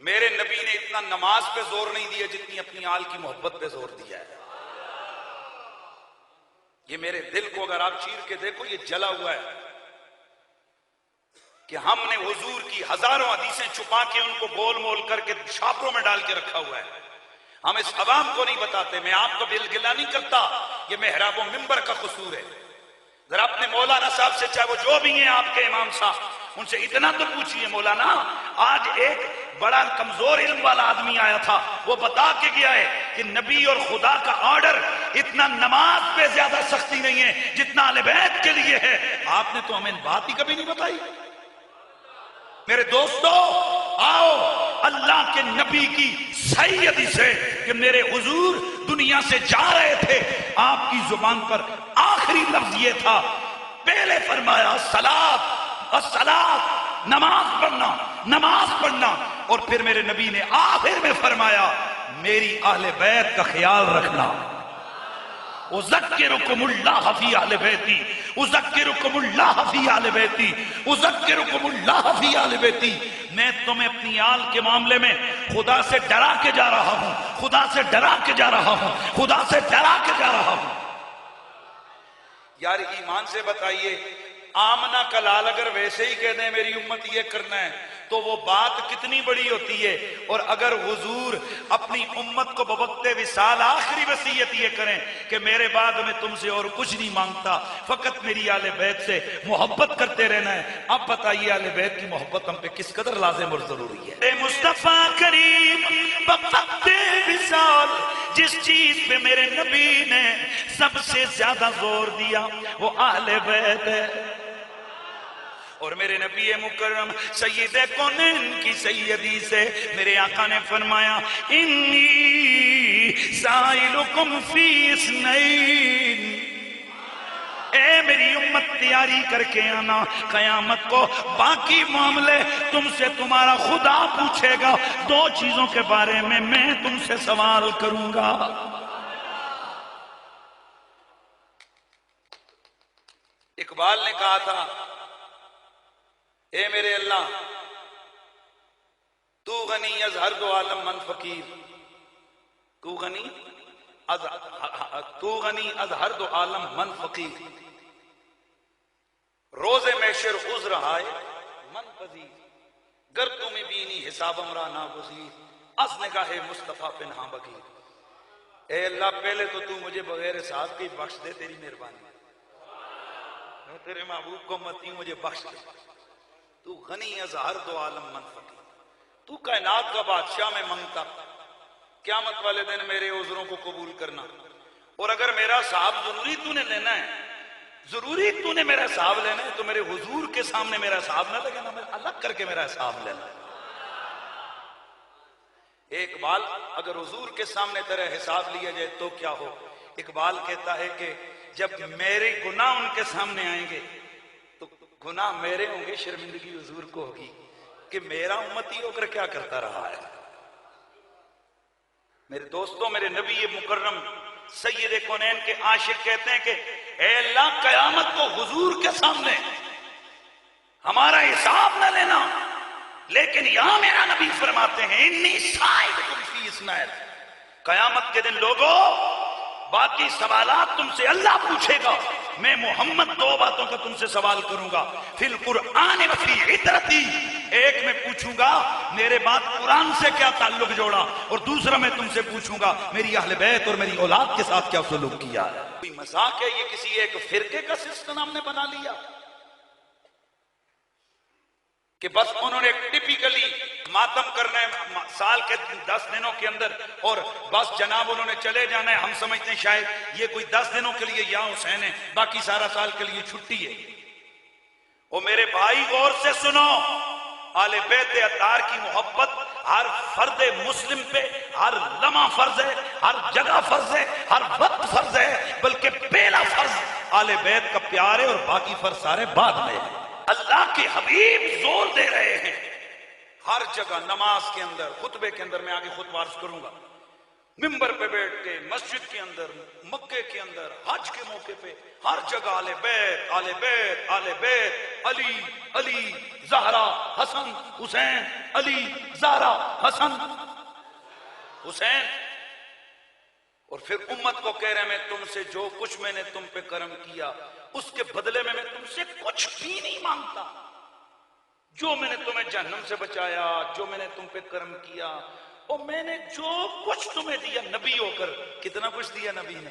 میرے نبی نے اتنا نماز پہ زور نہیں دیا جتنی اپنی آل کی محبت پہ زور دیا ہے. یہ میرے دل کو اگر آپ چیر کے دیکھو یہ جلا ہوا ہے کہ ہم نے حضور کی ہزاروں حدیثیں چھپا کے ان کو گول مول کر کے چھاپروں میں ڈال کے رکھا ہوا ہے. ہم اس عوام کو نہیں بتاتے. میں آپ کو بالگلہ نہیں کرتا، یہ محراب و منبر کا قصور ہے. ذرا اپنے مولانا صاحب سے، چاہے وہ جو بھی ہیں آپ کے امام صاحب، ان سے اتنا تو پوچھئے مولانا آج ایک بڑا کمزور علم والا آدمی آیا تھا، وہ بتا کے گیا ہے کہ نبی اور خدا کا آرڈر اتنا نماز پہ زیادہ سختی نہیں ہے جتنا اہل بیت کے لیے ہے. آپ نے تو ہمیں بات ہی کبھی نہیں بتائی. میرے دوستو آؤ اللہ کے نبی کی صحیح حدیث ہے کہ میرے حضور دنیا سے جا رہے تھے، آپ کی زبان پر آخری لفظ یہ تھا، پہلے فرمایا الصلاۃ الصلاۃ، نماز پڑھنا نماز پڑھنا، اور پھر میرے نبی نے آخر میں فرمایا میری اہل بیت کا خیال رکھنا. اذکرکم اللہ فی اہل بیتی، اذکرکم اللہ فی اہل بیتی، اذکرکم اللہ فی اہل بیتی. میں تمہیں اپنی آل کے معاملے میں خدا سے ڈرا کے جا رہا ہوں، خدا سے ڈرا کے جا رہا ہوں، خدا سے ڈرا کے جا رہا ہوں. یار ایمان سے بتائیے، آمنہ کا لال اگر ویسے ہی کہہ دیں میری امت یہ کرنا ہے تو وہ بات کتنی بڑی ہوتی ہے. اور اگر حضور اپنی امت کو بوقت وصال آخری وصیت یہ کریں کہ میرے بعد میں تم سے اور کچھ نہیں مانگتا، فقط میری اہل بیت سے محبت کرتے رہنا ہے. اب بتائیے اہل بیت کی محبت ہم پہ کس قدر لازم اور ضروری ہے. اے مصطفیٰ کریم بوقت وصال جس چیز پہ میرے نبی نے سب سے زیادہ زور دیا وہ اہل بیت ہے. اور میرے نبی مکرم سید کونین کی سیدی سے میرے آقا نے فرمایا انی سائلکم فی اثنین، اے میری امت تیاری کر کے آنا، قیامت کو باقی معاملے تم سے تمہارا خدا پوچھے گا، دو چیزوں کے بارے میں تم سے سوال کروں گا. اقبال نے کہا تھا اے میرے اللہ تو غنی از ہر دو عالم من فقیر، تو غنی از ہر دو عالم من فقیر، روز محشر عذر ہائے من پذیر، گر تمہیں بینی حساب امرا ناگزیر، از نگاہ مصطفیٰ پنہاں بغیر. اے اللہ پہلے تو مجھے بغیر حساب کی بخش دے، تیری مہربانی، میں تیرے محبوب کو امتی ہوں، مجھے بخش دے. تو غنی از ہر دو عالم من فقیر، تو کائنات کا بادشاہ میں منگتا، قیامت والے دن میرے عذروں کو قبول کرنا. اور اگر میرا حساب ضروری تو نے لینا ہے، ضروری تو نے میرا حساب لینا ہے تو میرے حضور کے سامنے میرا حساب نہ لگے، نہ میں الگ کر کے میرا حساب لینا. اقبال اگر حضور کے سامنے تیرا حساب لیا جائے تو کیا ہو. اقبال کہتا ہے کہ جب میرے گناہ ان کے سامنے آئیں گے تو گناہ میرے ہوں گے، شرمندگی حضور کو ہوگی کہ میرا امتی ہو کر کیا کرتا رہا ہے. میرے دوستوں، میرے نبی مکرم سید کونین کے عاشق کہتے ہیں کہ اے اللہ قیامت کو حضور کے سامنے ہمارا حساب نہ لینا، لیکن یہاں میرا نبی فرماتے ہیں انی سائلکم فی اثنین، قیامت کے دن لوگوں باقی سوالات تم سے اللہ پوچھے گا، میں محمد دو باتوں کا تم سے سوال کروں گا، فی القرآن و فی عطرتی، ایک میں پوچھوں گا میرے بعد قرآن سے کیا تعلق جوڑا، اور دوسرا میں تم سے پوچھوں گا میری اہل بیت اور میری اولاد کے ساتھ کیا سلوک کیا ہے. کوئی مذاق ہے یہ کسی ایک فرقے کا سسٹم ہم نے بنا لیا کہ بس انہوں نے ٹپیکلی ماتم کرنا ہے سال کے 10 دنوں کے اندر اور بس جناب انہوں نے چلے جانا ہے. ہم سمجھتے ہیں شاید یہ کوئی 10 دنوں کے لیے یا حسین ہے، باقی سارا سال کے لیے چھٹی ہے. اور میرے بھائی غور سے سنو، آل بیت اطہار کی محبت ہر فرد مسلم پہ ہر لمحہ فرض ہے، ہر جگہ فرض ہے، ہر وقت فرض ہے، بلکہ پہلا فرض آل بیت کا پیار ہے اور باقی فرض سارے بعد میں ہے. اللہ کے حبیب زور دے رہے ہیں ہر جگہ، نماز کے اندر، خطبے کے اندر، میں آگے خود عرض کروں گا، منبر پہ بیٹھ کے مسجد کے اندر، مکے کے اندر، حج کے موقع پہ ہر جگہ آل بیت آل بیت آل بیت، علی علی زہرا حسن حسین، علی زہرا حسن حسین. اور پھر امت کو کہہ رہے ہیں میں تم سے جو کچھ میں نے تم پہ کرم کیا اس کے بدلے میں تم سے کچھ بھی نہیں مانگتا. جو میں نے تمہیں جہنم سے بچایا، جو میں نے تم پہ کرم کیا، اور میں نے جو کچھ تمہیں دیا نبی ہو کر، کتنا کچھ دیا نبی نے.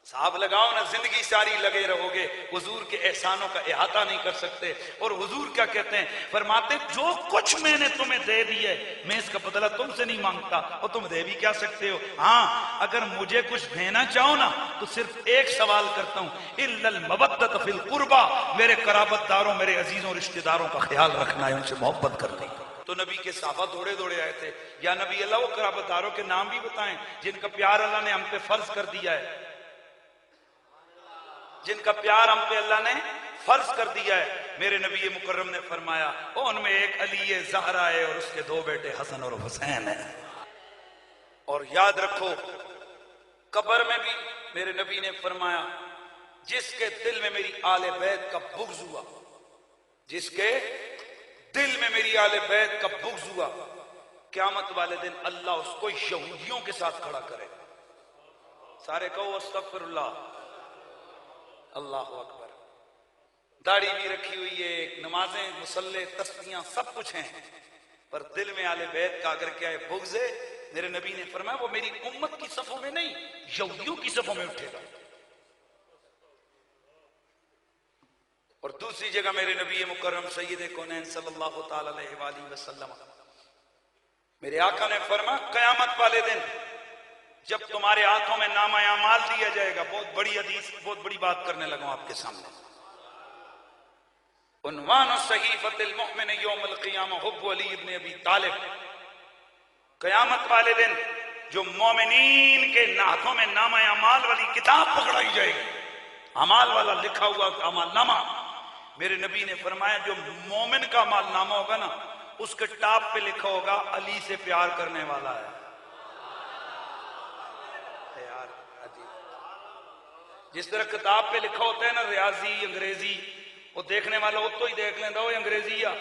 صاحب لگاؤ نا، زندگی ساری لگے رہو گے، حضور کے احسانوں کا احاطہ نہیں کر سکتے. اور حضور کیا کہتے ہیں، فرماتے جو کچھ میں نے تمہیں دے دی ہے میں اس کا بدلہ تم سے نہیں مانگتا، اور تم دے بھی کیا سکتے ہو. ہاں اگر مجھے کچھ دینا چاہو نا تو صرف ایک سوال کرتا ہوں، الا المودۃ فی القربى، میرے قرابت داروں، میرے عزیزوں رشتہ داروں کا خیال رکھنا ہے، ان سے محبت کرنی. تو نبی کے صحابہ دوڑے دوڑے آئے تھے، یا نبی اللہ وہ قرابت داروں کے نام بھی بتائیں جن کا پیار اللہ نے ہم پہ فرض کر دیا ہے، جن کا پیار ہم پہ اللہ نے فرض کر دیا ہے. میرے نبی مکرم نے فرمایا ان میں ایک علی زہرا ہے اور اس کے دو بیٹے حسن اور حسین ہیں. اور یاد رکھو قبر میں بھی میرے نبی نے فرمایا جس کے دل میں میری آل بیت کا بغض ہوا، جس کے دل میں میری آل بیت کا بغض ہوا، قیامت والے دن اللہ اس کو یہودیوں کے ساتھ کھڑا کرے. سارے کہو استغفر اللہ. اللہ اکبر. داڑھی بھی رکھی ہوئی ہے، نمازیں مصلے تسبیحاں سب کچھ ہیں، پر دل میں آل بیت کا اگر کیا ہے بغض ہے، میرے نبی نے فرمایا وہ میری امت کی صفوں میں نہیں یہودیوں کی صفوں میں اٹھے گا. اور دوسری جگہ میرے نبی مکرم سید کونین صلی اللہ تعالی علیہ وآلہ وسلم، میرے آقا نے فرمایا قیامت والے دن جب تمہارے ہاتھوں میں نامہ اعمال دیا جائے گا، بہت بڑی حدیث، بہت بڑی بات کرنے لگا ہوں آپ کے سامنے. عنوان صحیفۃ المؤمن یوم القیامہ حب علی ابن ابی طالب. قیامت والے دن جو مومنین کے ہاتھوں میں نامہ اعمال والی کتاب پکڑائی جائے گی، اعمال والا لکھا ہوا اعمال نامہ، میرے نبی نے فرمایا جو مومن کا اعمال نامہ ہوگا نا اس کے ٹاپ پہ لکھا ہوگا علی سے پیار کرنے والا ہے. جس طرح کتاب پہ لکھا ہوتا ہے نا ریاضی انگریزی، وہ دیکھنے والا وہ تو ہی دیکھ لینا وہ انگریزی ہے.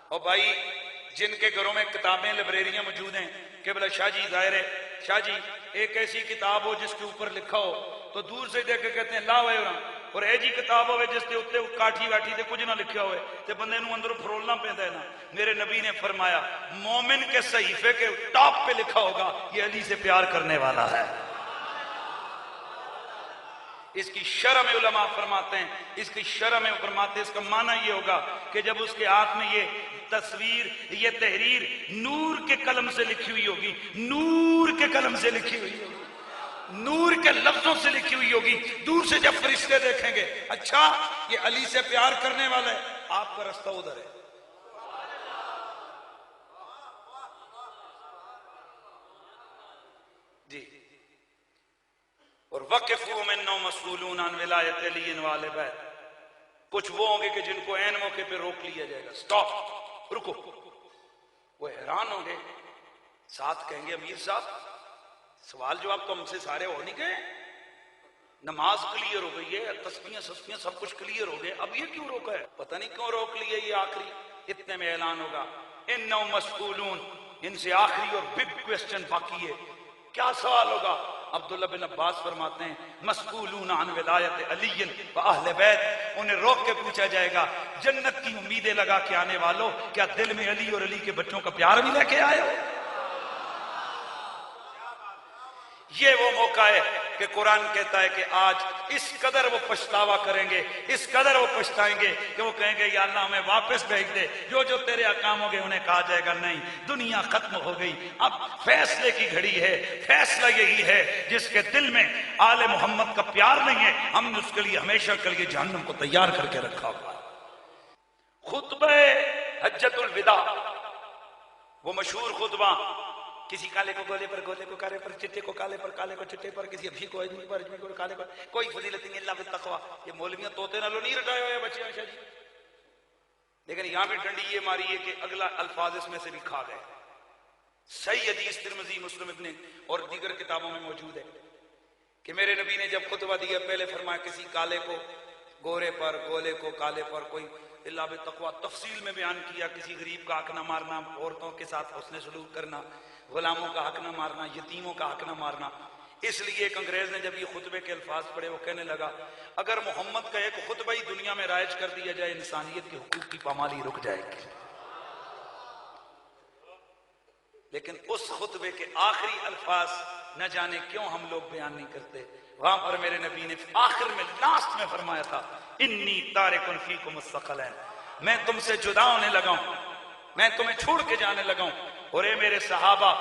اور بھائی جن کے گھروں میں کتابیں لائبریریاں موجود ہیں کہ بلا شاہ جی ظاہر ہے شاہ جی ایک ایسی کتاب ہو جس کے اوپر لکھا ہو تو دور سے دیکھ کے کہتے ہیں لا ہوئے اور اے جی کتاب ہوئے جس کے اتنے کاٹھی واٹھی تے کچھ نہ لکھا ہوئے تے بندے نو اندر فرولنا پہندا ہے نا. میرے نبی نے فرمایا مومن کے صحیفے کے ٹاپ پہ لکھا ہوگا یہ علی سے پیار کرنے والا ہے. اس کی شرح میں علماء فرماتے ہیں، اس کی شرح میں فرماتے ہیں اس کا معنی یہ ہوگا کہ جب اس کے ہاتھ میں یہ تصویر، یہ تحریر نور کے قلم سے لکھی ہوئی ہوگی، نور کے قلم سے لکھی ہوئی ہوگی، نور کے لفظوں سے لکھی ہوئی ہوگی، دور سے جب فرشتے دیکھیں گے اچھا یہ علی سے پیار کرنے والا ہے، آپ کا رستہ ادھر ہے. جی. اور وقفوا منهم مسئولون عن ولایت علی وآل بیت. کچھ وہ ہوں گے کہ جن کو عین موقع پہ روک لیا جائے گا، سٹاپ، رکو. وہ حیران ہوں گے، ساتھ کہیں گے امیر صاحب سوال جواب تو ہم سے سارے ہو نہیں گئے، نماز کلیئر ہو گئی ہے، تسبیحیں سسبیحیں سب کچھ کلیئر ہو گئے، اب یہ کیوں روکا ہے؟ پتہ نہیں کیوں روک لیا. یہ آخری اتنے میں اعلان ہوگا انہم مسئولون. ان سے آخری اور بگ کویسچن باقی ہے. کیا سوال ہوگا؟ عبداللہ بن عباس فرماتے ہیں مسئولون عن ولایت علی و اہل بیت. انہیں روک کے پوچھا جائے گا جنت کی امیدیں لگا کے آنے والوں کیا دل میں علی اور علی کے بچوں کا پیار بھی لے کے آئے ہو؟ یہ وہ موقع ہے کہ قرآن کہتا ہے کہ آج اس قدر وہ پچھتاوا کریں گے، اس قدر وہ پچھتائیں گے کہ وہ کہیں گے یا اللہ ہمیں واپس بھیج دے. جو جو تیرے احکام ہو گئے انہیں کہا جائے گا نہیں، دنیا ختم ہو گئی، اب فیصلے کی گھڑی ہے. فیصلہ یہی ہے جس کے دل میں آل محمد کا پیار نہیں ہے ہم نے اس کے لیے ہمیشہ کے لیے جہنم کو تیار کر کے رکھا ہوا. خطبہ حجت الوداع، وہ مشہور خطبہ، کسی کالے کو گولے پر، گولے کو کالے پر، چٹے کو کالے پر، کالے کو چٹے پر، کسی ابھی کو اجمی پر، اجمی کو کالے پر، کوئی فضیلت نہیں اللہ بالتقوی. یہ مولویاں طوطے نالوں نہیں رٹائے ہوئے بچے شاہ جی، لیکن یہاں بھی ڈنڈی یہ ماری ہے کہ اگلا الفاظ اس میں سے بھی کھا گئے. صحیح حدیث ترمذی، مسلم ابن اور دیگر کتابوں میں موجود ہے کہ میرے نبی نے جب خطبہ دیا پہلے فرمایا کسی کالے کو گورے پر، گولے کو کالے پر، کوئی اللہ بتقویٰ، تفصیل میں بیان کیا، کسی غریب کا حق نہ مارنا، عورتوں کے ساتھ حسن سلوک کرنا، غلاموں کا حق نہ مارنا، یتیموں کا حق نہ مارنا۔ اس لیے ایک انگریز نے جب یہ خطبے کے الفاظ پڑھے وہ کہنے لگا اگر محمد کا ایک خطبہ ہی دنیا میں رائج کر دیا جائے انسانیت کے حقوق کی پامالی رک جائے گی۔ لیکن اس خطبے کے آخری الفاظ نہ جانے کیوں ہم لوگ بیان نہیں کرتے۔ وہاں پر میرے نبی نے آخر میں لاسٹ میں فرمایا تھا انی تارکن فیکم الثقلین، میں تم سے جدا ہونے لگا ہوں، میں تمہیں چھوڑ کے جانے لگا ہوں، اور اے میرے صحابہ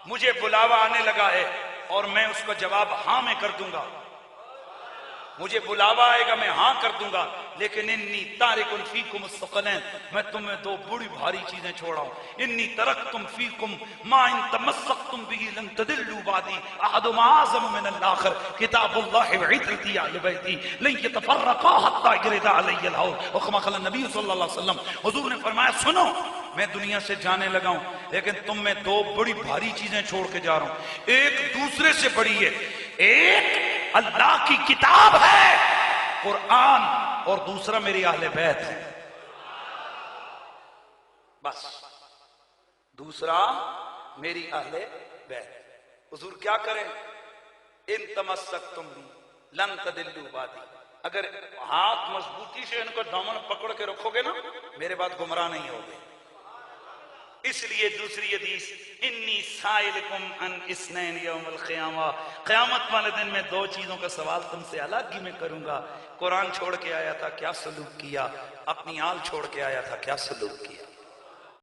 مجھے بلاوا آنے لگا ہے اور میں اس کا جواب ہاں میں کر دوں گا، مجھے بلاوا آئے گا میں ہاں کر دوں گا، لیکن انی تارکن فیکم الثقلین، میں تمہیں دو بڑی بھاری چیزیں چھوڑا ہوں، انی ترکتم فیکم ما ان تمسکتم به لن تضلوا بعدی احدہما اعظم من الاخر کتاب اللہ وعترتی اہل بیتی لن یتفرقا حتی یرد علی الحوض، وکما قال النبی صلی اللہ علیہ وسلم، حضور نے فرمایا سنو میں دنیا سے جانے لگا ہوں لیکن تم میں دو بڑی بھاری چیزیں چھوڑ کے جا رہا ہوں، ایک دوسرے سے بڑی ہے، ایک اللہ کی کتاب ہے قرآن، اور دوسرا میری اہل بیت ہے، بس دوسرا میری اہل بیت۔ حضور کیا کریں؟ ان تمسکتم بھی لن تضلوا بعدی، اگر ہاتھ مضبوطی سے ان کو دامن پکڑ کے رکھو گے نا میرے بعد گمراہ نہیں ہوگے۔ اس لیے دوسری حدیث انی سائلکم عن اثنین یوم القیامہ، قیامت والے دن میں دو چیزوں کا سوال تم سے الگ ہی میں کروں گا، قرآن چھوڑ کے آیا تھا کیا سلوک کیا، اپنی آل چھوڑ کے آیا تھا کیا سلوک کیا۔